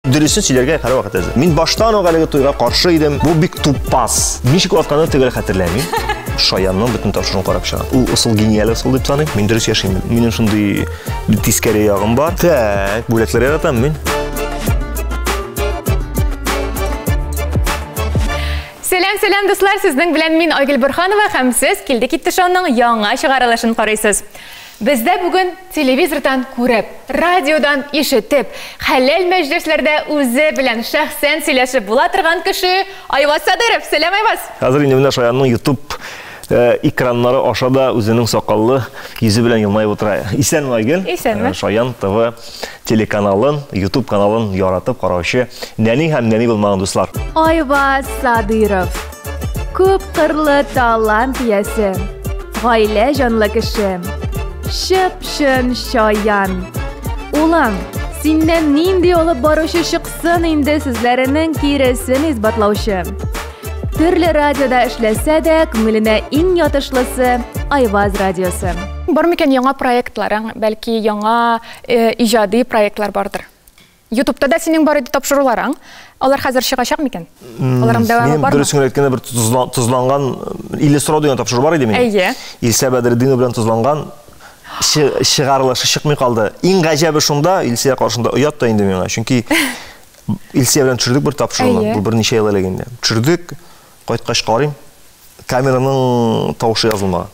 дөресен сөйләргә һәрвакыт әзер. Мин баштан ук әлеге туйга каршы идем. Бу бик тупас. Ничек атканны төгәл хәтерләмим. Шаянның бөтен тапшыруын карап чыгам. Ул усул гениаль усул дип таный. Мин дөрес яшим. Минем шундый тискәре ягым бар. Так, бүләкләр яратам мин. Сәлам дуслар, сезнең белән мин Айгөл Борханова һәм сез Килдек Итте шоуның яңа чыгарылышын карыйсыз. Бездә бүген телевизордан күреп, радиодан ишетеп, хәләл мәҗлесләрдә үзе белән шәхсән сөйләшеп була торган кеше Айваз Садыров. Сәлам Айваз. Хәзер инде менә Шаянның YouTube экраннары ашада үзенең сакаллы йөзе белән елмаеп утыра. Исәнме Айгөл? Исәнме. Шаян ТВ телеканалын, YouTube каналын яратып караучы нәни һәм нәни булмаган дуслар. Айваз Садыров. Күп кырлы талант иясе. Гаилә җанлы кеше. Шып-шын Шаян. Улам, синнән нинди алып баручы чыксын инде сүзләренең киресен исбатлаучы. Төрле радиода эшләсә дә, күңеленә иң ятышлысы Айваз радиосы. Бар микән яңа проектларың, бәлки яңа иҗади проектлар бардыр. YouTube'да да синең бар иде тапшыруларың. Алар хәзер чыгачак микән? Аларның дәвамы бармы? Мен дөресен әйткәндә бер тузланган Илсура дигән тапшыру бар иде минем. Әйе. Илсә Бәдретдинов белән тузланган чыгарылышы чыкмый калды. Иң гаҗәбе шунда, Илсә каршында оят та инде миңа. Чөнки Илсә белән төшердек бер тапшыруны. Бу берничә ел элек инде. Төшердек. Кайткач карыйм, камераның тавышы язылмаган.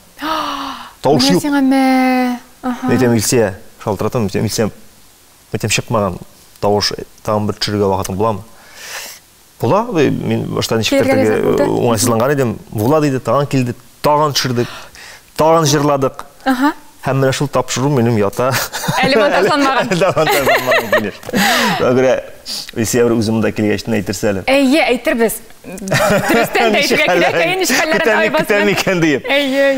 Тавыш юк. Әйтәм Илсә, шалтыратам, Илсә, әйтәм чыкмаган тавыш, тагын бер төшерергә вакытың буламы? Була, мин башта ничектер уңайсызланган идем. Була диде, тагын килде, тагын төшердек, тагын җырладык. Һәм менә шул тапшыру минем ята. Әле монтажланмаган. Әгәр Илсә үземдә килгәчтен әйтерсә әле. Әйе, әйтербез. Дөрестән дә әйтергә кирәк, әйе, нишкәлләрен Айваз. Микән диеп.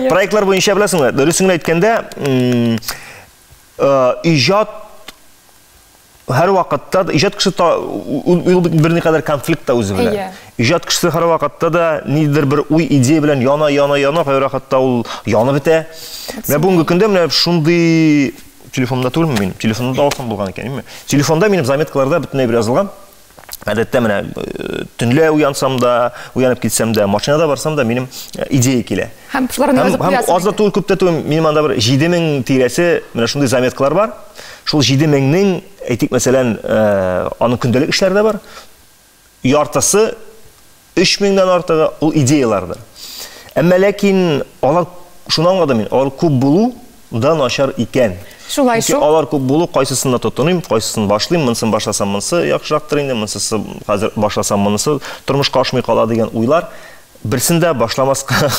Проектлар буенча беләсеңме? Дөресен әйткәндә, иҗат һәр вакытта иҗат кеше ул берникадәр конфликтта үзе белән. Иҗат кеше һәр вакытта да нидер бер уй идея белән яна, кайра хәтта ул янып бетә. Менә бүгенге көндә менә шундый телефонда түгелме мин? Телефонда алсам булган икән, телефонда минем заметкаларда бөтенләй бер язылган. Әдәттә менә төнлә уянсам да, уянып китсәм дә, машинада барсам да минем идея килә. Һәм шуларны язып куясың. Аз да түгел, күп тә түгел, минем анда бер 7000 тирәсе менә шундый заметкалар бар. Шул 7000-нең, әйтик мәсәлән, аның көндәлек эшләре дә бар. Яртысы 3000-дән артыгы ул идеялардыр. Әмма ләкин алар шуны аңладым мин, алар күп булу да начар икән. Шулай шул. Алар күп булу, кайсысында тотыным, кайсысын башлыйм, монсын башласам монсы яхшырактыр инде, монсы хәзер башласам монысы тормышка ашмый кала дигән уйлар берсендә башламаска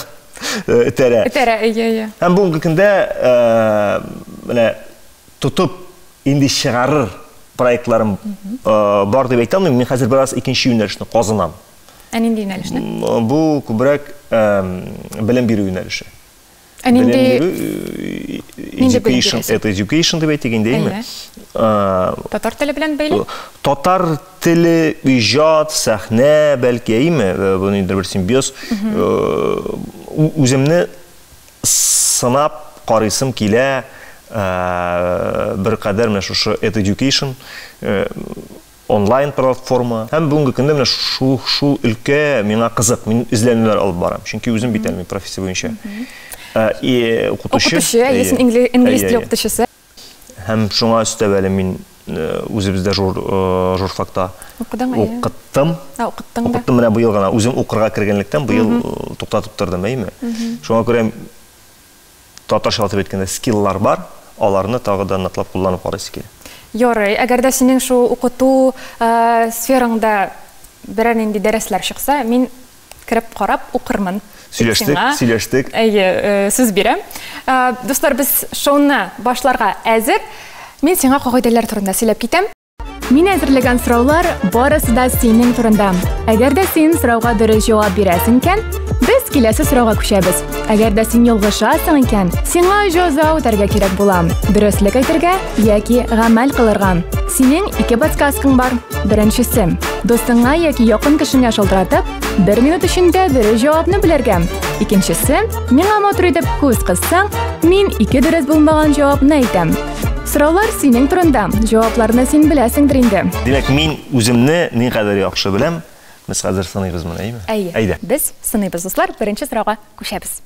этәрә. Этәрә, әйе. Һәм бүгенге көндә менә тотып инде чыгарыр проектларым бар дип әйтәм, мин хәзер бераз икенче юнәлешне казынам. Нинди юнәлешне? Бу күбрәк белем бирү юнәлеше. Это education дип әйтик инде, әйме? Татар теле белән бәйле? Татар теле, иҗат, сәхнә, бәлки, әйме? Бу нидер бер симбиоз. Үземне сынап карыйсым килә, бер кадәр менә шушы education онлайн платформа. Һәм бүгенге көндә менә шул өлкә миңа кызык, мин эзләнүләр алып барам. Чөнки үзем бит әле профессия буенча. Укытучы, инглиз теле укытучысы. Һәм шуңа өстәп әле мин үзебездә журфакта укыттым. Укыттым менә быел гына. Үзем укырга кергәнлектән быел туктатып тордым, әйме? Шуңа күрә татарча дип әйткәндә скиллар бар, аларны тагы да ныклап кулланып карыйсы килә. Ярый, әгәр дә синең шу укыту сфераңда берәр нинди дәресләр чыкса, мин кирип карап укырмын. Сөйләштек. Әйе, сүз бирәм. Дуслар, без шоуны башларга әзер. Мин сиңа кагыйдәләр турында сөйләп китәм. Мин әзерләгән сораулар барысы да синең турында. Әгәр дә син сорауга дөрес җавап бирәсең икән, без киләсе сорауга күчәбез. Әгәр дә син ялгышасың икән, сиңа җәза үтәргә кирәк була. Дөреслеке әйтергә яки гамәл кылырга. Синең 2 подсказкаң бар. Беренчесе, достыңа яки якын кешеңә шалтыратып, 1 минут эчендә дөрес җавапны белергә. Икенчесе, миңа матур итеп күз кыссаң, мин 2 дөрес булмаган җавапны әйтәм. Сораулар синең турында. Җавапларны син беләсеңдер инде. Демәк, мин үземне никадәр яхшы беләм. Без хәзер сынайбыз моны, әйме? Әйе. Без сынайбыз, дуслар. Беренче сорауга күчәбез.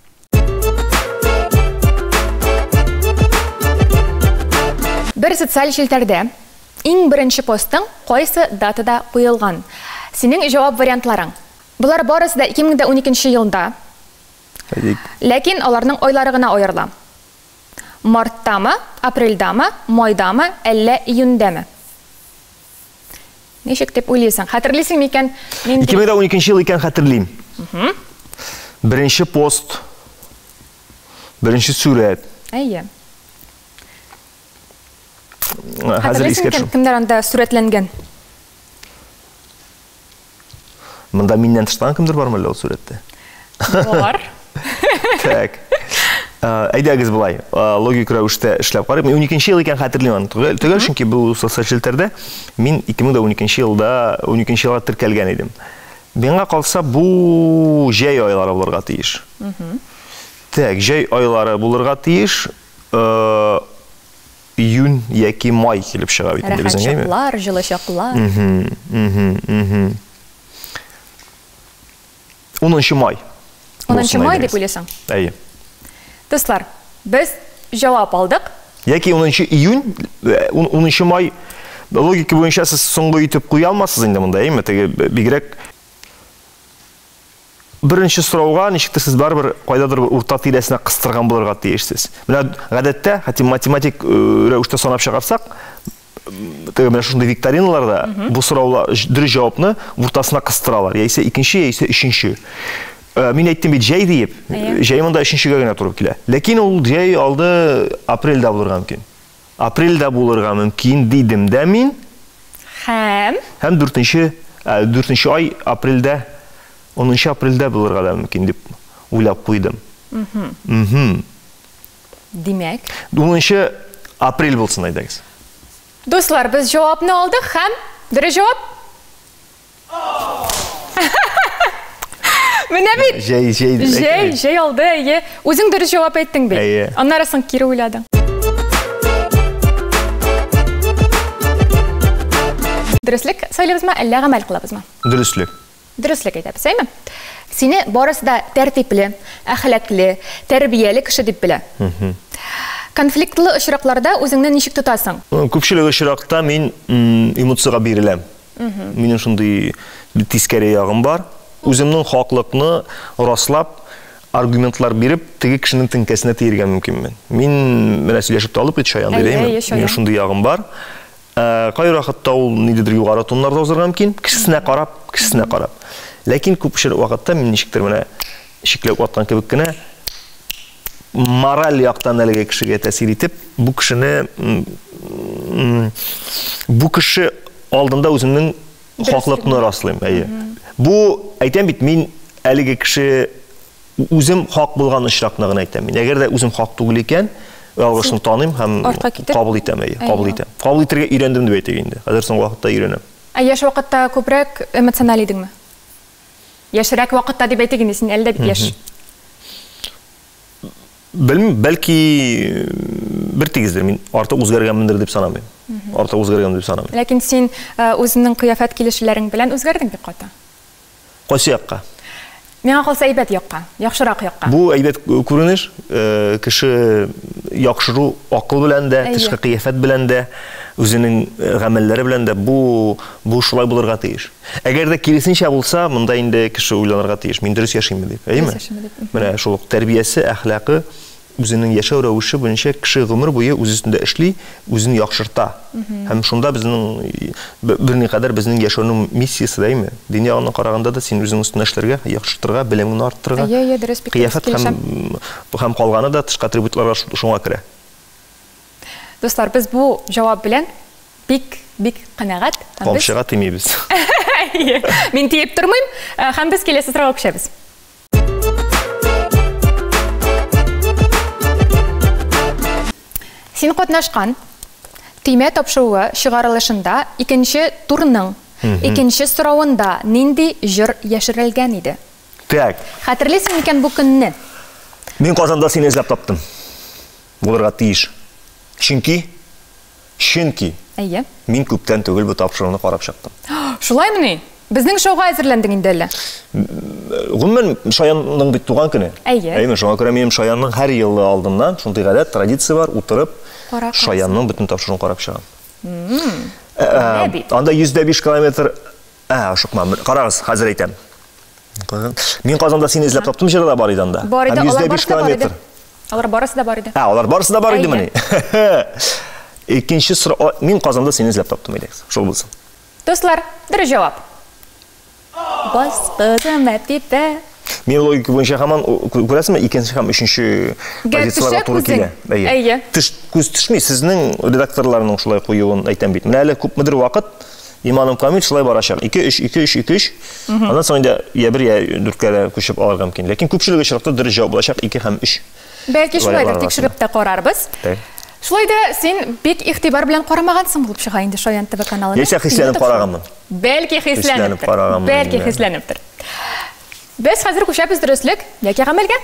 Бер социаль челтәрдә иң беренче постың кайсы датада куелган? Синең җавап вариантларың. Булар барысы да 2012 елда. Ләкин аларның айлары гына аерыла. Марттамы, апрельдамы, майдамы, әллә июньдәме? Ничек дип уйлыйсың? Хәтерлисең микән? 2012 ел икән хәтерлим. Беренче пост, беренче сүрәт. Әйе. Хәзер искә төшү. Кемдер анда сүрәтләнгән? Монда миннән тыштан кемдер бармы ул сүрәттә? Бар. Так. Әйдәгез булай. Логик рәвештә эшләп карыйм. 12 ел икән хәтерлим. Түгел, чөнки бу социаль челтәрдә мин 2012 елда 12 елга теркәлгән идем. Миңа калса бу җәй айлары булырга тиеш. Так, җәй айлары булырга тиеш. Июнь яки май килеп чыга бит инде безнең әйме? Чаклар, җылы чаклар. 10 май. 10 май дип уйлыйсың? Әйе. Дуслар, без җавап алдык. Яки 10 июнь, 10 май логика буенча сез соңгы итеп куя алмассыз инде монда, әйме? Теге бигрәк Беренче сорауга ничектер сез барбер кайдадыр урта тирәсенә кыстырган булырга тиешсез. Менә гадәттә, хәтта математик рәвештә санап чыгарсак, теге менә шундый викториналарда бу сораулар дөрес җавапны уртасына кыстыралар. Яисә икенче, яисә өченче. Мин әйттем бит җәй дип. Җәй монда өченчегә генә туры килә. Ләкин ул җәй алды апрельдә булырга мөмкин. Апрельдә булырга мөмкин дидем дә мин. Һәм 4нче ай апрельдә 10 апрельдә булырга да мөмкин дип уйлап куйдым. Димәк, 10 апрель булсын әйдәгез. Дуслар, без җавапны алдык һәм дөрес җавап. Менә бит. Җәй алды, әйе. Үзең дөрес җавап әйттең бит. Аннары соң кире уйладың. Дөреслеклек сөйләбезме, әллә гамәл кылабызмы? Дөреслеклек. Дөреслеклек әйтәбез, әйме? Сине барысы да тәртипле, әхлаклы, тәрбияле кеше дип белә. Конфликтлы очракларда үзеңне ничек тотасың? Күпчелек очракта мин эмоцияга биреләм. Минем шундый тискәре ягым бар. Үземнең хаклыкны раслап, аргументлар биреп, теге кешенең теңкәсенә тиергә мөмкинмен. Мин менә сөйләшеп талып ичаян дидем. Мин шундый ягым бар. Кайра хатта ул нидер югары тоннарда узарга мөмкин, кешесенә карап. Ләкин күпчелек вакытта мин ничектер менә шикләп аткан кебек кенә мораль яктан әлеге кешегә тәэсир итеп, бу кеше алдында үземнең хаклыкны раслыйм, әйе. Бу әйтәм бит мин әлеге кеше үзем хак булган очракны гына әйтәм мин. Әгәр дә үзем хак түгел икән, алгышны таныйм һәм кабул итәм, әйе, кабул итәм. Кабул итәргә өйрәндем дип әйтәм инде. Хәзер соң вакытта өйрәнәм. Яшь вакытта күбрәк эмоциональ идеңме? Яшьрәк вакытта дип әйтегез, син әлдә бит яшь. Белмим, бәлки бер тигездер, мин артык үзгәргәнмендер дип санамыйм. Артык үзгәргән дип санамыйм. Ләкин син үзеңнең кыяфәт килешләрең белән үзгәрдең бик ката. Кайсы якка? Миңа калса әйбәт якка, яхшырак якка. Бу әйбәт күренеш, кеше яхшыру акыл белән дә, тышкы кыяфәт белән дә, үзенең гамәлләре белән дә бу шулай булырга тиеш. Әгәр дә киресенчә булса, монда инде кеше уйланырга тиеш. Мин дөрес яшимме дип, әйеме? Менә шул тәрбиясе, әхлакы, үзенең яшәү рәвеше буенча кеше гомер буе үз өстендә эшли, үзен яхшырта. Һәм шунда безнең берникадәр безнең яшәүнең миссиясе дәйме? Дин ягына караганда да син үзең өстендә эшләргә, яхшыртырга, белемеңне арттырырга. Кыяфәт һәм калганы да тышкы атрибутларга шуңа керә. Дуслар, без бу җавап белән бик канәгать һәм Камчыга тимибез. Мин тиеп тормыйм, һәм без киләсе сорауга күчәбез. Син катнашкан төймә тапшыруы чыгарылышында икенче турның икенче соравында нинди җыр яшерелгән иде? Так. Хәтерлисең икән бу көнне? Мин Казанда сине эзләп таптым. Булырга тиеш. Чөнки Чөнки Әйе. мин күптән түгел бу тапшыруны карап чыктым. Шулаймыни? Безнең шоуга әзерләндең инде әле. Гомумән Шаянның бит туган көне. Әйе. Әйме, шуңа күрә минем Шаянның һәр елы алдыннан шундый гадәт, традиция бар, утырып Шаянның бөтен тапшыруын карап чыгам. Анда 105 километр, ашыкма, карагыз, хәзер әйтәм. Мин Казанда сине эзләп таптым, җырда бар иде анда. 105 километр. Алар барысы да бар иде. Алар барысы да бар иде менә. Икенче сорау, мин Казанда сине эзләп таптым иде. Шул булсын. Достлар, дөрес җавап. Баскызым әпипә. Мен логика буенча һаман күрәсезме, икенче һәм өченче позицияларга туры килә. Әйе. Күз төшми, сезнең редакторларның шулай куюын әйтәм бит. Менә әле күпмедер вакыт Иманым Камил шулай барачак. 2-3. Андан соң инде я 1 я 4-кә күчеп алырга мөмкин. Ләкин күпчелек очракта дөрес җавап булачак 2 һәм 3. Бәлки шулайдыр, тикшереп тә карарбыз. Шулай да син бик игътибар белән карамагансың булып чыга инде Шаян ТВ каналына. Яисә хисләнеп караганмын. Бәлки хисләнеп. Бәлки хисләнептер. Без хәзер күчәбез дөреслеклек яки гамәлгә.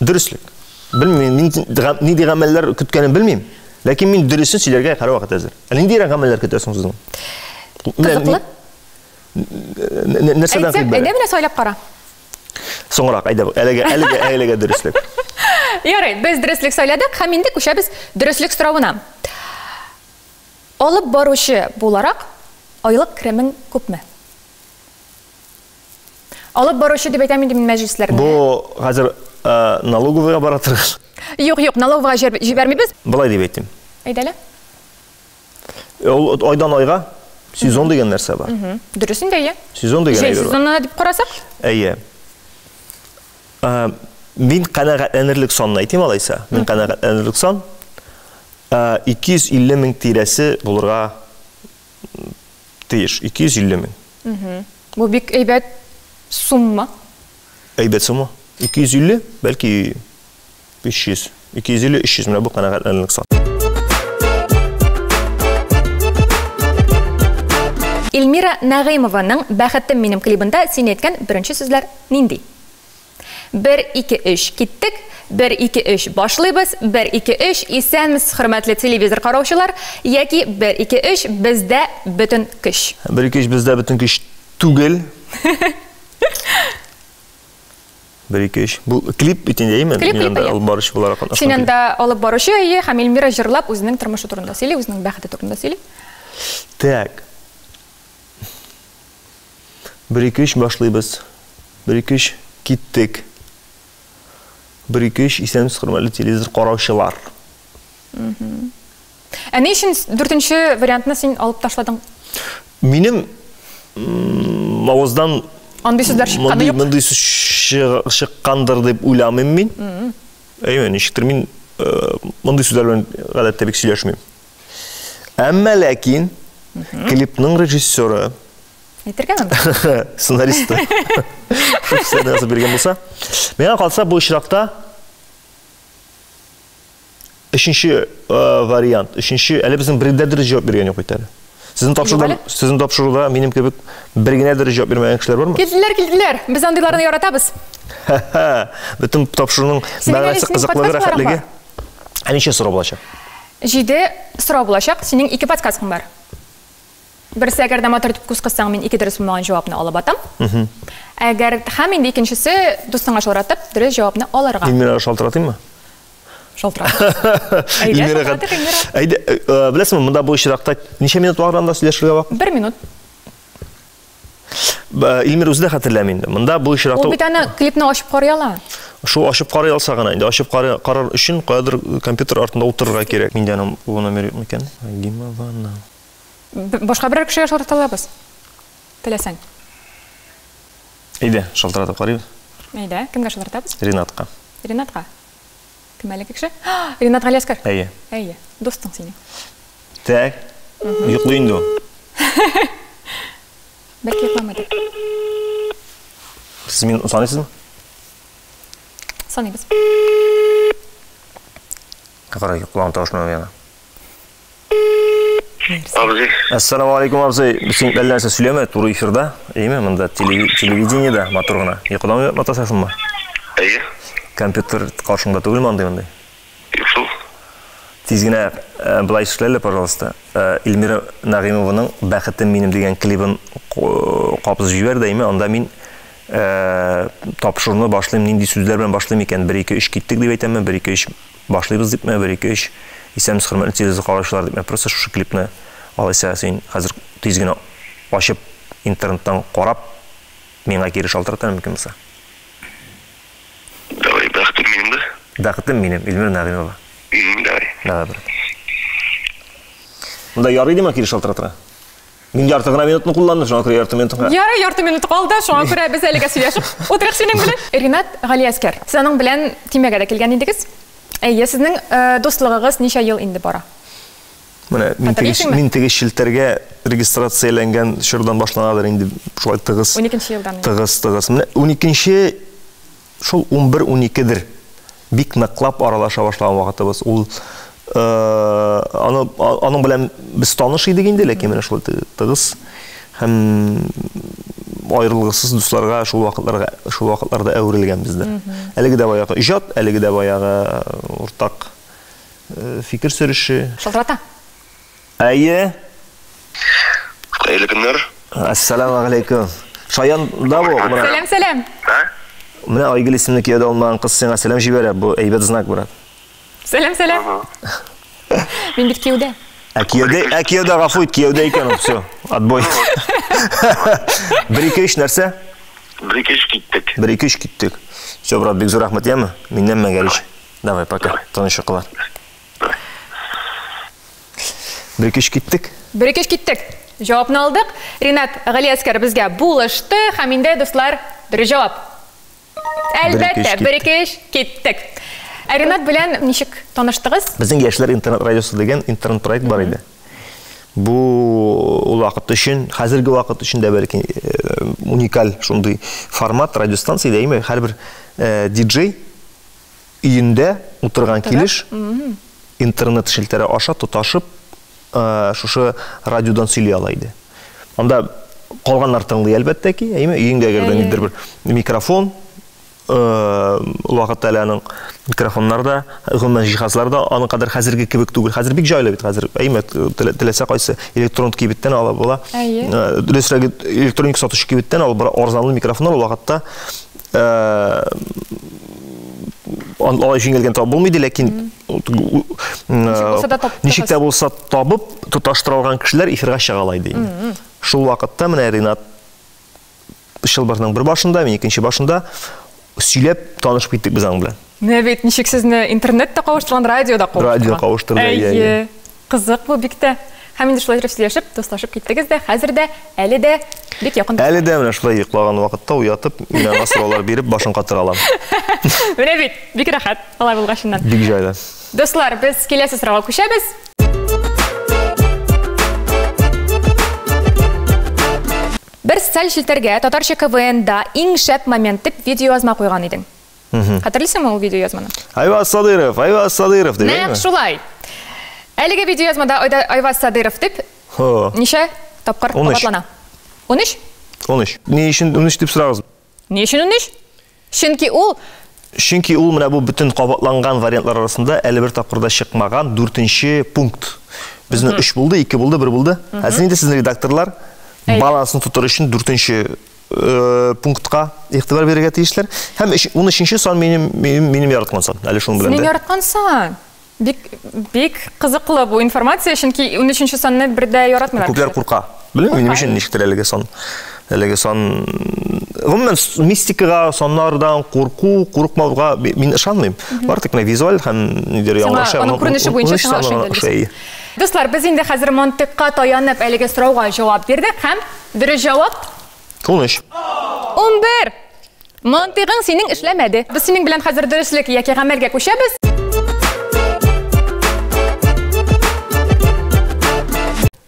Дөреслеклек. Белмим, ни ди гамәлләр көткәнен белмим. Ләкин мин дөресен сөйләргә һәр вакыт әзер. Нинди гамәлләр көтәсең сезнең? Кызыклы. Нәрсәдән килбәр? Әйдә менә сайлап кара. Соңрак әйдә, әлегә дөреслеклек. Ярый, без дөреслеклек сайладык, һәм инде күчәбез дөреслеклек соравына. Алып баручы буларак айлык кремең күпме? Алып баручы дип әйтәм инде мин мәҗлесләрендә. Бу хәзер налоговыйга баратыр. Юк, налоговыйга җибәрмибез. Булай дип әйтим. Әйдәле. Ул айдан айга сезон дигән нәрсә бар. Дөресен дә я. Сезон дигән әйбер бар. Сезонна дип карасак? Әйе. Мин канәгатьләнерлек санны әйтим алайса. Мин канәгатьләнерлек сан 250 мең тирәсе булырга тиеш. 250 мең. Бу бик әйбәт сумма. Әйбәт сумма. 250, бәлки 500. 250-300 менә бу канәгатьләнерлек сан. Эльмира Нагыймованың «Бәхеттем минем» клибында син әйткән беренче сүзләр нинди? 1-2-3 киттек, 1-2-3 башлыйбыз, 1-2-3 исәнмез, хөрмәтле телевизор караучылар, яки 1-2-3 бездә бөтен көч. 1-2-3 бездә бөтен көч түгел. 1-2-3. Бу клип бит инде, әйме? Мин алып баручы буларак катнашкан. Син анда алып баручы, һәм Эльмира җырлап үзенең тормышы турында сөйли, үзенең бәхете турында сөйли. Так. 1-2-3 башлыйбыз. 1-2-3 киттек. 1-2-3 исәнмез, хөрмәтле телевизор караучылар. Ни өчен 4нче вариантны син алып ташладың? Минем авыздан андый сүзләр чыкканы юк. Мондый сүз чыккандыр дип уйламыйм мин. Әйе, ничектер мин мондый сүзләр белән гадәттә бик сөйләшмим. Әмма ләкин клипның режиссеры Әйтергәме? Сценаристы. Сценарийны биргән булса, миңа калса бу очракта өченче вариант, өченче әле безнең бердәдер җавап биргән юк бит әле. Сезнең тапшыруда минем кебек бер генә дә җавап бирмәгән кешеләр бармы? Килделәр. Без андыйларны яратабыз. Бөтен тапшыруның мәгънәсе кызыклы рәхәтлеге. Ничә сорау булачак? 7 сорау булачак. Синең 2 подсказкаң бар. Берсе әгәр дә матур итеп күз кыссаң, мин 2 дөрес булмаган җавапны алып атам. Әгәр һәм инде икенчесе дустыңа шалтыратып, дөрес җавапны алырга. Эльмира шалтыратыйммы? Шалтырат. Әйдә, беләсезме, монда бу очракта ничә минут вакытында сөйләшергә вакыт? 1 минут. Эльмира үзе дә хәтерләми инде. Монда бу очракта Ул бит аны клипны ачып карый ала. Шул ачып карый алса гына инде. Ачып карар өчен каядыр компьютер артында утырырга кирәк. Миндә аның бу номер юк микән? Гимавана. Башка бер кешегә шалтыратабыз. Теләсәң. Әйдә, шалтыратып карыйбыз. Әйдә, кемгә шалтыратабыз? Ринатка. Ринатка. Кем әлеге кеше? Ринат Галиаскар. Әйе. Әйе, достың синең. Так. Йоклый инде ул. Бәлки йокламады. Сез мине саныйсызмы? Саныйбыз. Кара йоклаган тавышны яна. Абзый. Ассаламу алейкум, абзый. Син әллә нәрсә сөйләмә, туры эфирда. Әйме, монда телевидениедә матур гына. Йокыдан матасасыңмы? Әйе. Компьютер каршыңда түгелме андый? Юкшул. Тизгенә былай эшләле, пожалуйста. Илмира Нагыймованың "Бәхетем минем" дигән клибын кабыз җибәрде, анда мин тапшыруны башлыйм, нинди сүзләр белән башлыйм икән? 1 2 3 киттек дип әйтәмме? 1 2 3 башлыйбыз дипме? 1 2 3 исәмез хөрмәтле телевизор караучылар дип. Мен просто шу клипны алайса син хәзер тизгенә ачып интернеттан карап миңа кире шалтыратам мөмкин булса. Давай, бәхетем минем да. Бәхетем минем, Илмира Нагыймова. Давай. Давай. Монда ярый диме кире шалтыратырга? Мин ярты гына минутны кулландым, шуңа күрә ярты минутны. Ярты минут калды, шуңа күрә без әлегә сөйләшеп утырык синең белән. Ринат Галиәскәр, сез аның белән Тимәгә дә килгән идегез. Әйе, сезнең дуслыгыгыз ничә ел инде бара? Менә мин теге шилтәргә регистрацияләнгән шурдан башланадыр инде шулай тыгыз. 12 елдан. Тыгыз. Менә 12-нче шул 11-12дер. Бик ныклап аралаша башлаган вакытыбыз. Ул аның белән без таныш идек инде, ләкин менә шулай тыгыз һәм аерылгысыз дусларга шул вакытларда әверелгән бездә. Әлеге дә баягы иҗат, әлеге дә баягы уртак фикер сөрешү. Шалтырата. Әйе. Хәерле көннәр. Ассаламу алейкум. Шаян да бу. Сәлам. Менә Айгөл исемле кияүдә алмаган кыз сиңа сәлам җибәрә. Бу әйбәт знак, брат. Сәлам. Мин бит кияүдә. Кияүдә гафу ит, кияүдә икән ул, всё. Отбой. 1 2 3 нәрсә? 1 2 3 киттек. 1 2 3 киттек. Всё, брат, бик зур рәхмәт, яме? Миннән мәгәриш. Давай, пока. Тынычлыклар. 1 2 3 киттек. 1 2 3 киттек. Җавапны алдык. Ринат Галиәскәр безгә булышты. Һәм инде дуслар, бер җавап. Әлбәттә, 1 2 3 киттек. Ринат белән ничек таныштыгыз? Безнең Яшьләр интернет радиосы дигән интернет проект бар иде. Бу ул вакыт өчен, хәзерге вакыт өчен дә бәлки уникаль шундый формат радиостанция дәйме, һәрбер диджей өендә утырган килеш интернет шелтәре аша тоташып шушы радиодан сөйли ала иде. Анда калганнар тыңлый әлбәттә ки, әйме, өеңдә гәрдә нидер бер микрофон вакытта аның микрофоннарда, гомумән җиһазларда аның кадәр хәзерге кебек түгел. Хәзер бик җайлы бит, хәзер әйме теләсә кайсы электроник кибеттән ала була. Дөресрәге электроник сатучы кибеттән алып бара арзанлы микрофоннар вакытта алай җиңелгән табып булмый, ләкин ничек тә булса табып тоташтырылган кешеләр эфирга чыгалай ди. Шул вакытта менә Ринат Шылбарның бер башында, мен икенче башында сөйләп танышып киттек без аның белән. Менә бит ничек сезне интернетта кавыштырган, радиода кавыштырган. Радио кавыштырды. Әйе. Кызык бу бик тә. Һәм инде шулай сөйләшеп, дуслашып киттегез дә, хәзер дә, әле дә бик якын. Әле дә менә шулай йоклаган вакытта уятып, миңа сораулар биреп башын катыра алам. Менә бит, бик рәхәт, алай булгачыннан. Бик җайлы. Дуслар, без киләсе сорауга күчәбез. Бер социаль шелтәргә татарча КВНда иң шәп момент дип видео язма куйган идең. Хәтерлисеңме ул видео язманы? Айваз Садыров дигәнме? Нәкъ шулай. Әлеге видео язмада Айваз Садыров дип ничә тапкыр кабатлана? 13? 13. Ни өчен 13 дип сорагыз? Ни өчен 13? Чөнки ул менә бу бүтән кабатланган вариантлар арасында әле бер тапкырда чыкмаган 4нче пункт. Безнең 3 булды, 2 булды, 1 булды. Хәзер инде сезнең редакторлар балансын тутыру өчен 4нче пунктка игътибар бирергә тиешләр. Һәм 13нче сан минем яраткан сан. Әле шуның белән дә. Синең яраткан сан. Бик кызыклы бу информация, чөнки 13нче санны бердә яратмыйлар. Күпләр курка. Белмим, минем өчен ничектер әлеге сан. Гомумән мистикага, саннардан курыкмауга мин ышанмыйм. Бар тик визуаль һәм нидер яңгыраша. Аның күренеше буенча ышанычлы. Дуслар, без инде хәзер мантыкка таянып әлеге сорауга җавап бирдек һәм дөрес җавап 13. 11. Мантыгың синең эшләмәде. Без синең белән хәзер дөреслеккә яки гамәлгә күчәбез.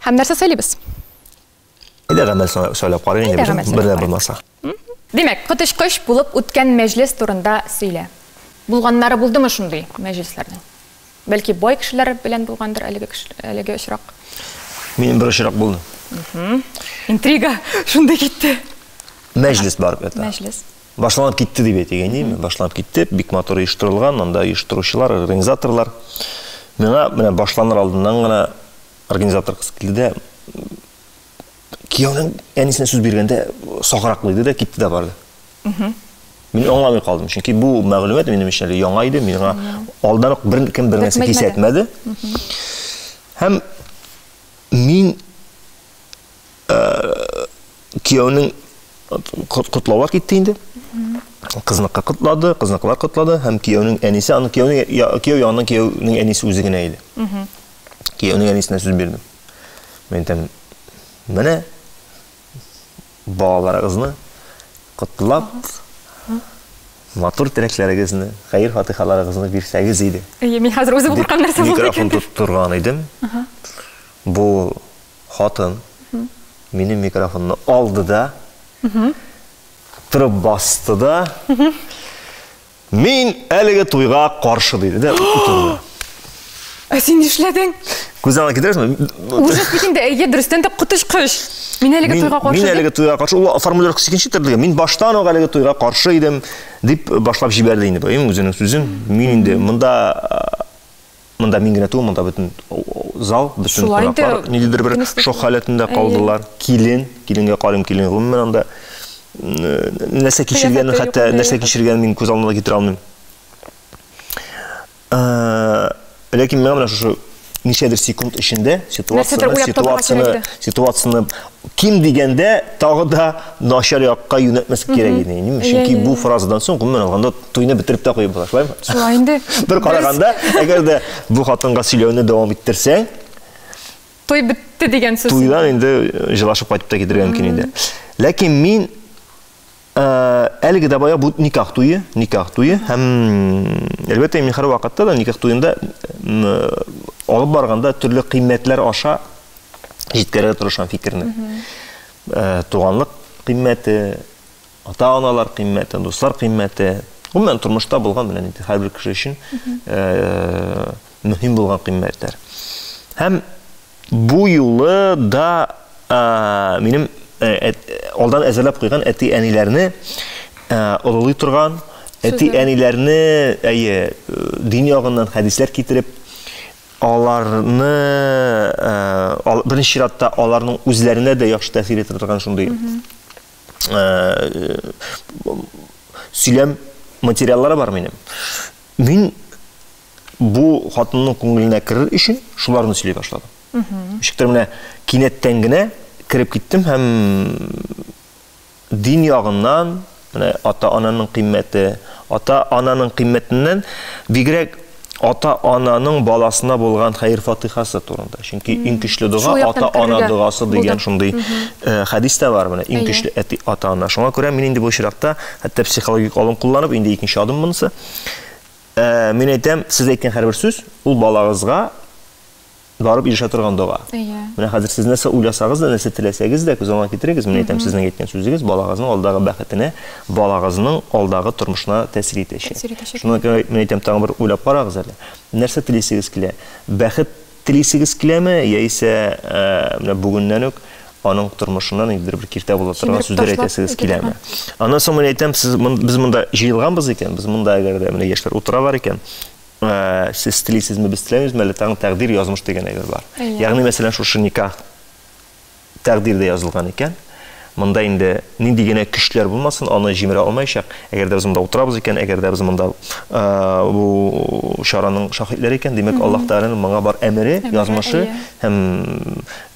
Һәм нәрсә сөйлибез? Әйдә гамәл сөйләп карыйм инде. Бер булмаса. Димәк, кытышкыч булып үткән мәҗлес турында сөйлә. Булганнары булдымы шундый мәҗлесләрнең? Бәлки бай кешеләр белән булгандыр әлеге очрак. Минем бер очрак булды. Интрига шунда китте. Мәҗлес бар бит. Мәҗлес. башланып китте дип әйтеген дейме? Башланып китте, бик матур оештырылган, анда оештыручылар, организаторлар. Менә башланыр алдыннан гына организатор кыз килде дә, кияүнең әнисенә сүз биргәндә саграклы иде дә, китте дә барды. Мин аңламый калдым, чөнки бу мәгълүмат минем өчен яңа иде, миңа алдан ук бер нәрсә кисәтмәде. Һәм мин кияүнең котлаулар китте инде. Кызныкка котлады, кызныкалар котлады һәм кияүнең әнисе, аны кияү янынан кияүнең әнисе үзе генә иде. Кияүнең әнисенә сүз бирдем. Мен әйтәм, менә балаларыгызны котлап, матур теләкләрегезне, хәйр-фатихаларыгызны бирсәгез иде. Мин хәзер үзе куркан нәрсә булды. Микрофон тотып торган идем. Бу хатын минем микрофонны алды да, тұрып басты да, мин әлеге туйга каршы диде дә утырды. Син эшләдең? Күз алдына китерсезме? Ужас битендә әйе дөрестән дә котышкыш. Мин әлеге туйга каршы. Мин әлеге туйга каршы. Ул формулировкасы икенче төрле. Мин баштан ук әлеге туйга каршы идем дип башлап җибәрде инде. Бәйем үзенең сүзен. Мин инде монда мин генә түгел, монда бөтен зал, бөтен кунаклар нидер бер шок халәтендә калдылар. Киленгә карым, килен гомумән анда нәрсә кичергәнне, хәтта нәрсә кичергәнне мин күз алдына китерә алмыйм. Ләкин мен менә шушы ничәдер секунд эчендә ситуацияны ким дигәндә тагы да начар якка юнәтмәс кирәк иде. Чөнки бу фразадан соң гомумән алганда туйны бетереп тә куеп була, шулаймы? Шулай инде. Бер караганда, әгәр дә бу хатынга сөйләүне дәвам иттерсәң, туй бетте дигән сүз. Туйдан инде җылашып кайтып та китергә мөмкин иде. Ләкин мин әлеге дә бая бу никах туйы һәм әлбәттә мин һәр вакытта да никах туйында алып барганда төрле кыйммәтләр аша җиткәргә тырышам фикерне. Туганлык кыйммәте, ата-аналар кыйммәте, дуслар кыйммәте, гомумән тормышта булган белән инде һәрбер кеше өчен мөһим булган кыйммәтләр. Һәм бу юлы да минем алдан әзерләп куйган әти-әниләрне олылый торган, әти-әниләрне дин ягыннан хәдисләр китереп, аларны беренче чиратта аларның үзләренә дә яхшы тәэсир итә торган шундый сөйләм материаллары бар минем. Мин бу хатынның күңеленә керер өчен шуларны сөйли башладым. Ишектер менә кинәттән генә кирип киттем һәм дин ягыннан ата-ананың кыйммәте, ата-ананың кыйммәтеннән бигрәк ата-ананың баласына булган хәйр-фатихасы турында. Чөнки иң көчле дуга ата-ана дугасы дигән шундый хәдис тә бар менә. Иң көчле ата-ана. Шуңа күрә мин инде бу чиракта хәтта психологик алым кулланып, инде икенче адым монысы. Мин әйтәм, сез әйткән һәрбер сүз ул балагызга барып ирешә торган дуга. Менә хәзер сез нәрсә уйласагыз да, нәрсә теләсәгез дә күз алдына китерегез. Мин әйтәм, сезнең әйткән сүзегез балагызның алдагы бәхетенә, балагызның алдагы тормышына тәэсир итәчәк. Шуңа күрә мин әйтәм, тагын бер уйлап карагыз әле. Нәрсә телисегез килә? Бәхет телисегез киләме, яисә менә бүгеннән үк аның тормышыннан инде бер киртә була торган сүзләр әйтәсегез киләме? Аннан соң мин әйтәм, без монда җыелганбыз икән, без монда әгәр дә менә яшьләр утыралар икән, сез телисезме, без теләмибезме, әле тагын тәкъдир язмыш дигән әйбер бар. Ягъни мәсәлән шушы никах тәкъдирдә язылган икән. Монда инде нинди генә көчләр булмасын, аны җимерә алмаячак. Әгәр дә без монда утырабыз икән, әгәр дә без монда бу шараның шаһитләре икән, димәк Аллаһ Тәгаләнең моңа бар әмере, язмышы һәм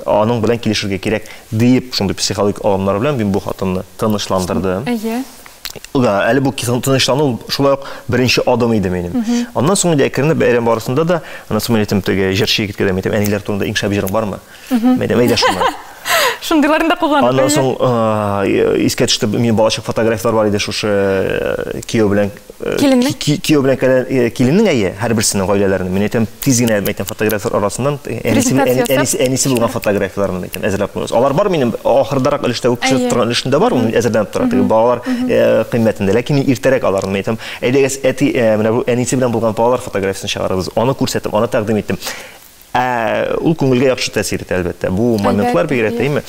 аның белән килешергә кирәк дип шундый психологик алымнар белән мин бу хатынны тынычландырдым. Әле бу тынычлану шулай ук беренче адым иде минем. Аннан соң инде әкренләп бәйрәм барысында да, аннан соң әйтәм, теге җырчы егеткә дә әйтәм, әниләр турында иң шәп җырың бармы? Әйтәм, шуны. Шундыйларын да кулландым. Аннан соң искә төште, минем балачак фотографиялар бар иде шушы кияү белән киленнең һәрберсенең гаиләләренең. Мин әйтәм, тиз генә әйтәм, фотографиялар арасыннан әнисе булган фотографияларны әйтәм, әзерләп куйгыз. Алар бар минем ахырдарак өлештә үк төшеп торган өлешендә бар, ул әзерләнеп тора. Теге балалар кыйммәтендә, ләкин мин иртәрәк аларны әйтәм, әйдәгез әти менә бу әнисе белән булган балалар фотографиясын чыгарыгыз. Аны күрсәтеп, аны тәкъдим иттем. Ул күңелгә яхшы тәэсир итә әлбәттә. Бу моментлар бигрәк тәйме.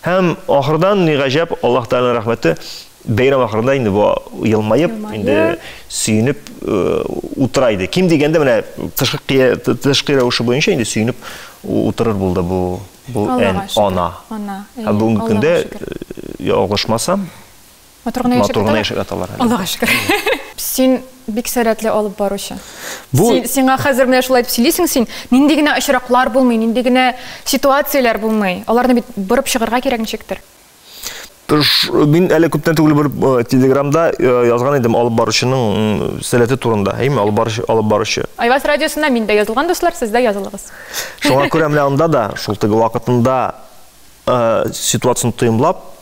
Һәм ахырдан ни гаҗәп, Аллаһ Тәгаләнең рәхмәте, бәйрәм ахырында инде бу елмайып, инде сөйнеп утырайды. Ким дигәндә менә тышкы рәвеше буенча инде сөйнеп утырыр булды бу ана. Бүгенге көндә ялгышмасам, матургына яшәп аталар. Аллага шөкер. Син бик сәләтле алып баручы. Сиңа хәзер менә шулай дип сөйлисең, син нинди генә очраклар булмый, нинди генә ситуацияләр булмый. Аларны бит борып чыгарга кирәк ничектер. Мин әле күптән түгел бер телеграмда язган идем алып баручының сәләте турында, әйме алып баручы. Айваз радиосында миндә язылган дуслар, сез дә язылыгыз. Шуңа күрә менә анда да шул теге вакытында ситуацияны тыймлап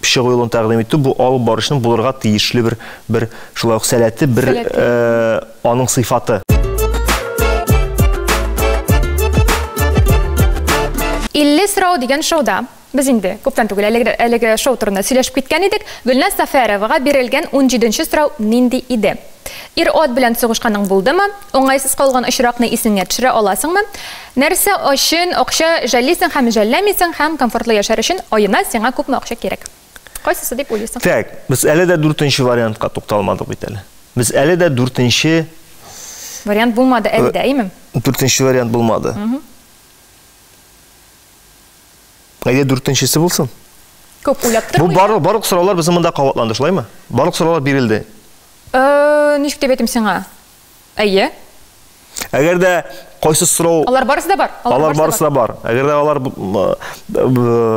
чыгуын тәкъдим итте. Бу алып баручының булырга тиешле бер шулай ук сәләте, бер аның сыйфаты. Илле сорау дигән шоуда без инде күптән түгел әлеге шоу турында сөйләшеп киткән идек. Гөлназ Сафаровага бирелгән 17нче сорау нинди иде? Ир-ат белән сугышканың булдымы? Уңайсыз калган очракны исеңә төшерә аласыңмы? Нәрсә өчен акча жәлисең һәм жәлләмисең һәм комфортлы яшәр өчен аена сиңа күпме акча кирәк? Кайсысы дип уйлыйсың? Так, без әле дә 4нче вариантка тукталмадык бит әле. Без әле дә 4нче вариант булмады әле дә, әйме? 4нче вариант булмады. Әйе, 4нчесе булсын. Күп уйлап тор. Бу барлык сораулар безнең монда кабатланды, шулаймы? Барлык сораулар бирелде. Ничек дип әйтим сиңа? Әйе. Әгәр дә кайсы сорау алар барысы да бар. Алар барысы да бар. Әгәр дә алар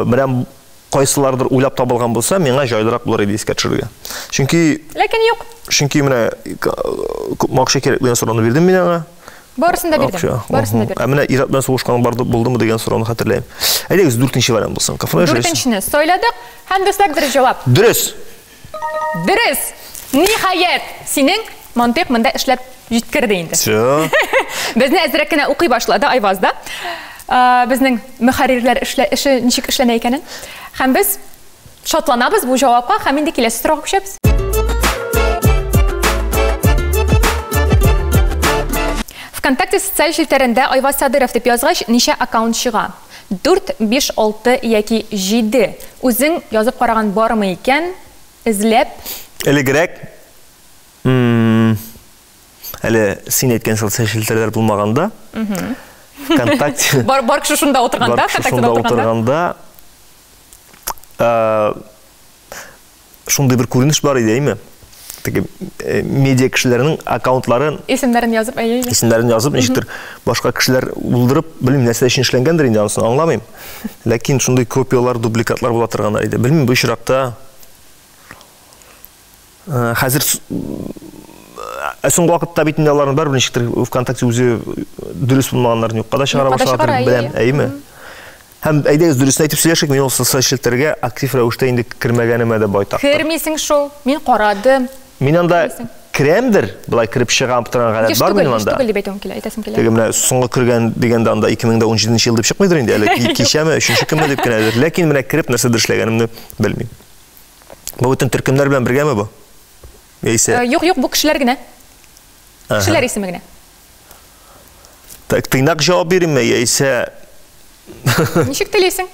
менә кайсылардыр уйлап табылган булса, миңа җайлырак булыр иде искә төшерергә. Чөнки менә күп акча кирәкле сорауны бирдем мин аңа. Барысын да бирдем. Барысын да бирдем. Менә ир-ат белән сугышкан булдымы дигән сорауны хәтерләйм. Әйдәгез 4нче вариант булсын. Кафына яшәйсез. 4нчене сайладык. Һәм дуслар дөрес җавап. Дөрес. Дөрес. Ниһаят, синең мантык монда эшләп җиткерде инде. Безне әзрәк кенә укый башлады Айвазда. Безнең мөхәррирләр эше ничек эшләнә икәнен. Һәм без шатланабыз бу җавапка, һәм инде киләсе сорауга күчәбез. ВКонтакте социаль челтәрендә Айваз Садыров дип язгач, ничә аккаунт чыга? 4, 5, 6 яки 7. Үзең язып караган бармы икән? Изләп. Элегрәк. Әле син әйткән социаль челтәрләр булмаганда, ВКонтакте бар кеше шунда утырганда, ВКонтактеда утырганда, шундый бер күренеш бар иде, әйме? Медиа кешеләрнең аккаунтларын, исемнәрен язып, ничектер башка кешеләр булдырып, белмим, нәрсә өчен эшләнгәндер инде, анысын аңламыйм. Ләкин шундый копиялар, дубликатлар була торганнар иде. Белмим, бу очракта хәзер соңгы вакытта бит инде аларның бар ничектер ВКонтакте үзе дөрес булмаганнарын юкка да чыгара башладыр, беләм, әйме? Һәм әйдәгез дөресен әйтеп сөйләшик, мин ул социаль челтәргә актив рәвештә инде кермәгәнемә дә байтак. Кермисең шул, мин карадым. Мин анда кремдер, булай кирип чыгам торган гадәт бар мин анда. Түгел дип әйтәм килә, әйтәсем килә. Теге менә соңгы кергән дигәндә анда 2017 ел дип чыкмыйдыр инде, әле кичәме, 3нче көнме дип кенәдер. Ләкин менә кирип нәрсәдер эшләгәнемне белмим. Бу бөтен төркемнәр белән бергәме бу? Яисә? Юк, бу кешеләр генә. Кешеләр исеме генә. Так, тыйнак җавап бирәме, яисә ничек телисең?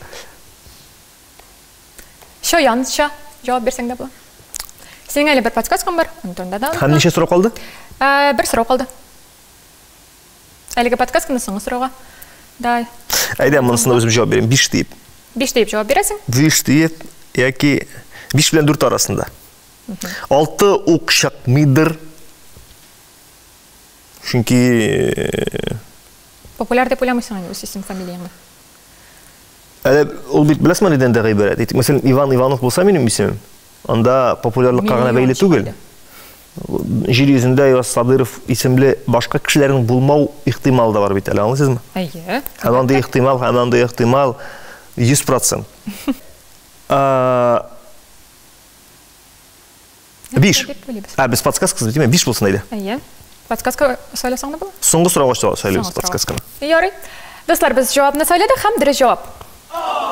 Шаянча җавап бирсәң дә була. Синең әле бер подсказкам бар, антонда да. Һәм ничә сорау калды? Бер сорау калды. Әлеге подсказканы соңгы сорауга. Да. Әйдә, монысына үзем җавап бирәм, 5 дип. 5 дип җавап бирәсең? 5 дип, яки 5 белән 4 арасында. 6 ук чыкмыйдыр. Чөнки популяр дип уйламыйсың инде үз исем фамилияңны. Әле ул бит беләсеңме нидән дә гыйбарәт? Мәсәлән, Иван Иванов булса минем исемем. Анда популярлыкка гына бәйле түгел. Җир йөзендә Айваз Садыров исемле башка кешеләрнең булмау ихтималы да бар бит әле, аңлыйсызмы? Әйе. Һәм анда ихтимал 100%. 5. Без подсказка дидем, 5 булсын иде. Әйе. Подсказка сөйләсәң дә була? Соңгы сорауга сөйләйбез подсказканы. Ярый. Дуслар, без җавапны сөйләдек, һәм дөрес җавап.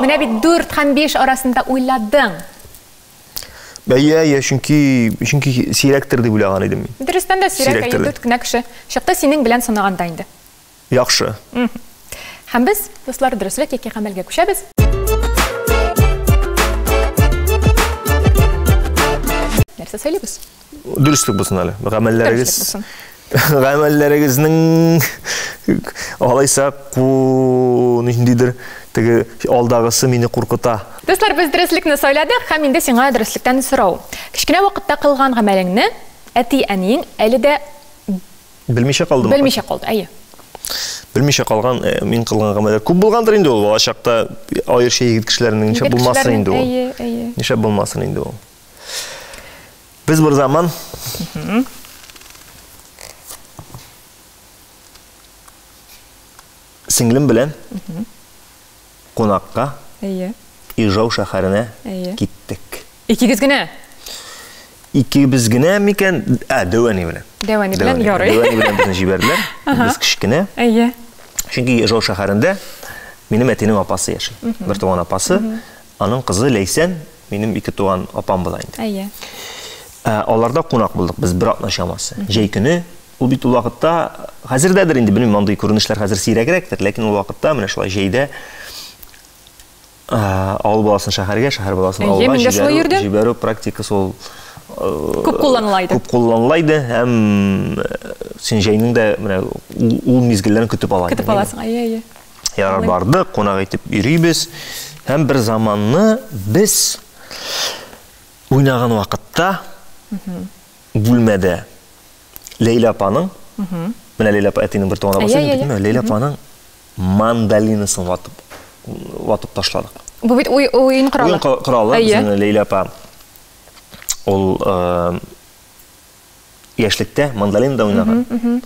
Менә бит 4 һәм 5 арасында уйладың. Әйе, чөнки сирәктер дип уйлаган идем мин. Дөрестән дә сирәк, 4 кенә кеше. Чакта синең белән санаганда инде. Яхшы. Һәм без, дуслар, дөреслеккә яки гамәлгә күчәбез. нәрсә сөйлибез? Дөрестлек булсын әле. Дөрестлек Гамәлләрегезнең алайса ниндидер теге алдагысы мине куркыта. Достар, без дөреслекне сөйләдек, һәм инде сиңа дөреслектән сорау. Кичкенә вакытта кылган гамәлеңне әти-әниң әле дә Белмичә калдым. Белмичә калды, әйе. Белмичә калган мин кылган гамәлләр күп булгандыр инде ул. Балачакта аерча егет кешеләрнең ничә булмасын инде ул. Әйе. Ничә булмасын инде ул. Без бер заман сеңлем белән кунакка Ижау шәһәренә киттек. Икегез генә? Икебез генә микән? Дәвани белән. Дәвани белән ярый. Дәвани белән безне җибәрделәр. Без кичкенә. Әйе. Чөнки Ижау шәһәрендә минем әтинең апасы яши. Бер туган апасы, аның кызы Ләйсән, минем ике туган апам була инде. Әйе. Аларда кунак булдык без бер атна чамасы. Җәй көне ул бит ул вакытта хәзердәдер инде, белмим, андый күренешләр хәзер сирәгрәктер, ләкин ул вакытта менә шулай җәйдә авыл баласын шәһәргә, шәһәр баласын авылга җибәрү практикасы ул күп кулланылайды. Күп кулланылайды һәм син җәйнең дә менә ул мизгелләрен көтеп аласың. Көтеп аласың, әйе. Ярар барды, кунак итеп йөрибез. Һәм бер заманны без уйнаган вакытта бүлмәдә Ләйлә апаның, менә Ләйлә апа әтинең бер туган апасы, Ләйлә апаның мандолинасын ватып ташладык. Бу бит уен коралы. Уен коралы, безнең Ләйлә апа ул яшьлектә мандолинада уйнаган.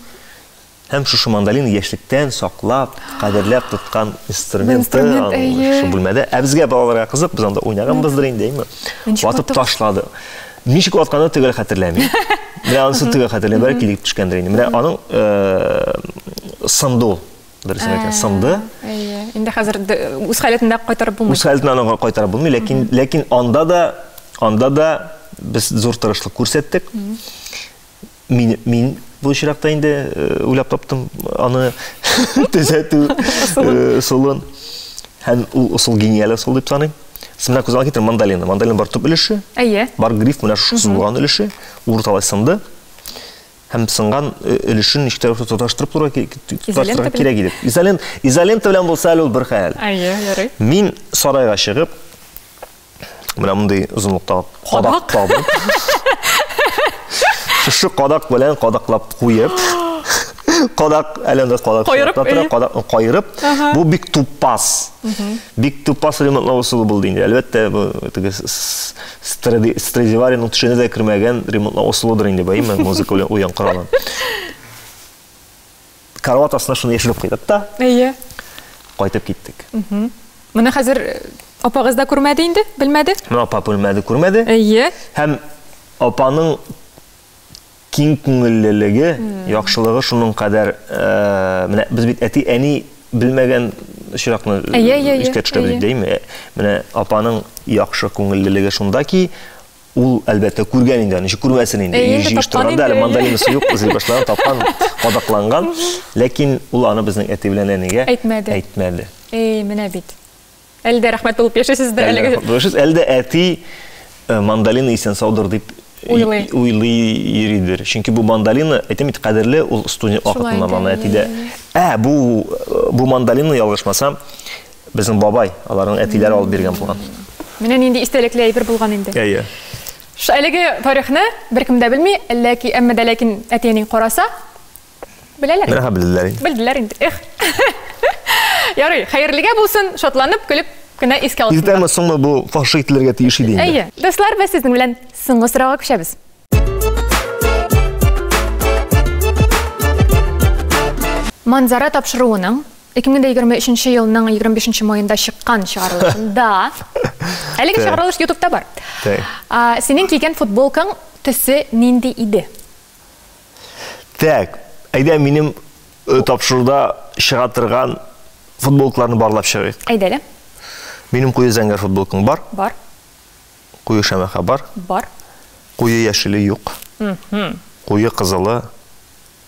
Һәм шушы мандолин яшьлектән саклап, кадерләп тоткан инструменты шу бүлмәдә. Безгә балаларга кызык, без анда уйнаганбыздыр инде, ватып ташлады. Ничек ватканны төгәл хәтерләмим. Менә анысы төгәл хәтерләмим, бәлки килеп төшкәндер инде. Менә аның сынды ул. Дөресен әйткән, сынды. Инде хәзер үз халәтендә кайтарып булмый. Үз халәтендә аны кайтарып булмый, ләкин анда да без зур тырышлык күрсәттек. Мин бу чиракта инде уйлап таптым аны төзәтү усулын. Һәм ул усул гениаль усул дип саныйм. Сымна күзгә китер мандолина. Мандолина бар туп өлеше. Әйе. Бар гриф менә шушы булган өлеше. Урталай сынды. Һәм сынган өлешен ничектер тоташтырып турга кирәк иде. Изолента белән булса ул бер хәл. Әйе, ярый. Мин сарайга чыгып, менә мондай озынлыкта кадак табып. Шушы кадак белән кадаклап куеп, кадак әлендә кайырып, бу бик тупас. Бик тупас ремонтлау усулы булды инде. Әлбәттә, бу теге Страдивариның төшенә дә кертмәгән ремонтлау усулыдыр инде, бәйме, музыка белән уян коралын. Карават астына шуны яшереп куйдык та. Әйе. Кайтып киттек. Моны хәзер апагыз да күрмәде инде, белмәде? Менә апа күрмәде. Әйе. Һәм апаның киң күңеллелеге, яхшылыгы шуның кадәр, менә без бит әти-әни белмәгән чиракны искә төшерәбез димме? Менә апаның яхшы күңеллелеге шунда ки, ул әлбәттә күргән инде, ничек күрмәсен инде. Җиш торганда әле мандолинасы юк, үзе башлап тапкан, кадакланган, ләкин ул аны безнең әти белән әнигә әйтмәде. Менә бит. Әлдә рәхмәт булып яшәсездер әлегә. Әлдә әти мандолина исән саудыр дип уйлый йөридер. Чөнки бу мандолина әйтәм бит кадерле, ул студент вакытында мана әтидә. Бу мандолина ялгышмасам, безнең бабай, аларның әтиләре алып биргән булган. Менә нинди истәлекле әйбер булган инде. Әйе. Әлеге тарихны беркем дә белми, әмма дә ләкин әтиянең караса беләләр. Менә белделәр. Белделәр инде. Ярый, хәерлегә булсын, шатланып, көлеп кенә искә алсыннар. Иртәме соңмы бу фахш ителергә тиеш иде инде. Әйе. Дуслар, без сезнең белән соңгы сорауга күчәбез. Манзара тапшыруының 2023 елның 25 майында чыккан чыгарылышында, әлеге чыгарылыш YouTube'та бар. Синең кигән футболкаң төсе нинди иде? Так, әйдә минем тапшыруда чыга торган футболкаларны барлап чыгыйк. Әйдәле. Минем куе зәңгәр футболкам бар. Бар. Куе шәмәхә бар. Бар. Куе яшеле юк. Куе кызылы.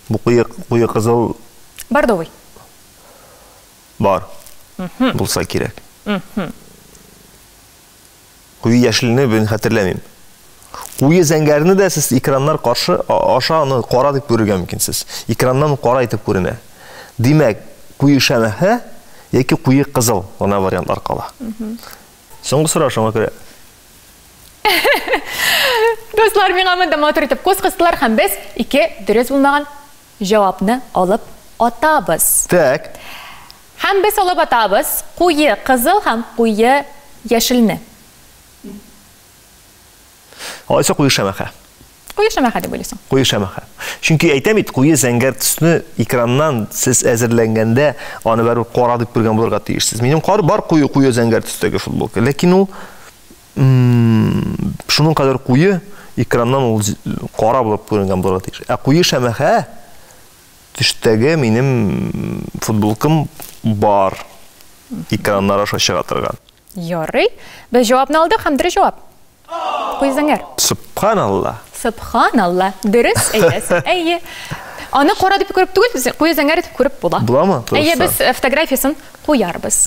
Бу куе кызыл Бордовый. Бар. Булса кирәк. Куе яшелне мен хәтерләмим. Куе зәңгәрне дә сез экраннар каршы аша аны кара дип күрергә мөмкинсез. Экраннан кара итеп күренә. Димәк, куе шәмәхә яки куе кызыл гына вариантлар кала. Соңгы сорау шуңа күрә. Достар, миңа монда матур итеп күз кыстылар һәм без ике дөрес булмаган җавапны алып атабыз. Так. Һәм без алып атабыз куе кызыл һәм куе яшелне. Алайса куе шәмәхә. Куе шәмәхә дип уйлыйсың. Куе шәмәхә. Чөнки әйтәм бит, куе зәңгәр төсне экраннан сез әзерләнгәндә аны бер кара дип күргән булырга тиешсез. Минем бар куе зәңгәр төстәге футболка. Ләкин ул шуның кадәр куе экраннан ул кара булып күренгән булырга тиеш. Ә куе шәмәхә төштәге минем футболкам бар. Экраннар аша чыга торган. Ярый. Без җавапны алдык һәм дөрес җавап. Куе зәңгәр. Субханалла. Субханалла. Дөрес әйтәсең. Әйе. Аны кара дип күреп түгел, без куе зәңгәр дип күреп була. Буламы? Әйе, без фотографиясын куярбыз.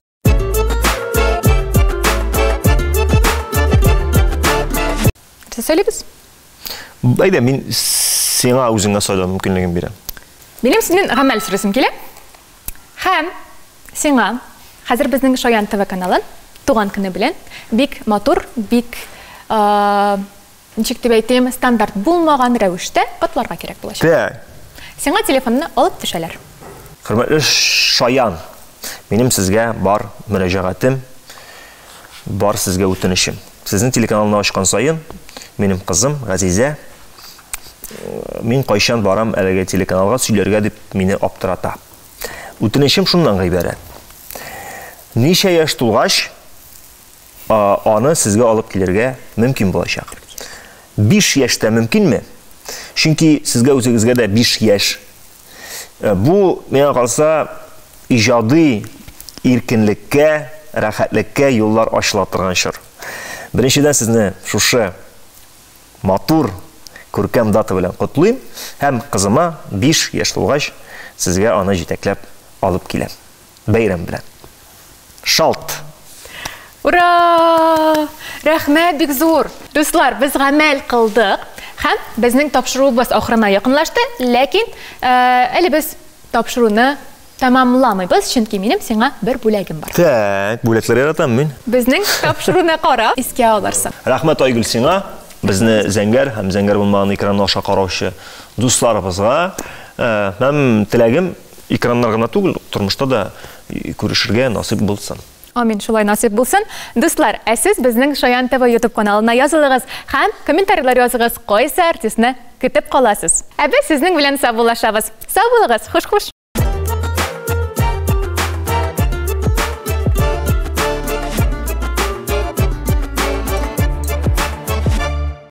Сөйләбез. Әйдә, мин сиңа үзеңә сөйләү мөмкинлеген бирәм. Минем сезнең гамәл сөрәсем килә. Һәм сиңа хәзер безнең Шаян ТВ каналын туган көне белән бик матур, бик ничек дип әйтәм, стандарт булмаган рәвештә котларга кирәк булачак. Так. Сиңа телефонны алып төшәләр. Хөрмәтле Шаян, минем сезгә бар мөрәҗәгатем, бар сезгә үтенешем. Сезнең телеканалны ачкан саен, минем кызым Газизә, мин кайчан барам әлеге телеканалга сөйләргә дип мине аптырата. Үтенешем шуннан гыйбарәт. Ничә яшь тулгач, аны сезгә алып килергә мөмкин булачак. 5 яшьтә мөмкинме? Чөнки сезгә үзегезгә дә 5 яшь. Бу миңа калса иҗади иркенлеккә, рәхәтлеккә юллар ачыла торган чор. Беренчедән сезне шушы матур күркәм дата белән котлыйм һәм кызыма 5 яшь тулгач сезгә аны җитәкләп алып киләм. Бәйрәм белән. Шалт. Ура! Рәхмәт бик зур. Дуслар, без гамәл кылдык һәм безнең тапшыруыбыз ахырына якынлашты, ләкин әле без тапшыруны тамамламыйбыз, чөнки минем сиңа бер бүләгем бар. Так, бүләкләр яратам мин. Безнең тапшыруны кара, искә алырсың. Рәхмәт Айгөл сиңа, безне зәңгәр һәм зәңгәр булмаган экранны аша караучы дусларыбызга һәм теләгем экраннар гына түгел, тормышта да күрешергә насыйп булсын. Амин, шулай насыйп булсын. Дуслар, сез безнең Шаян ТВ YouTube каналына язылыгыз һәм комментарийлар языгыз, кайсы артистны көтеп каласыз. Без сезнең белән сау булашабыз. Сау булыгыз, хуш-хуш.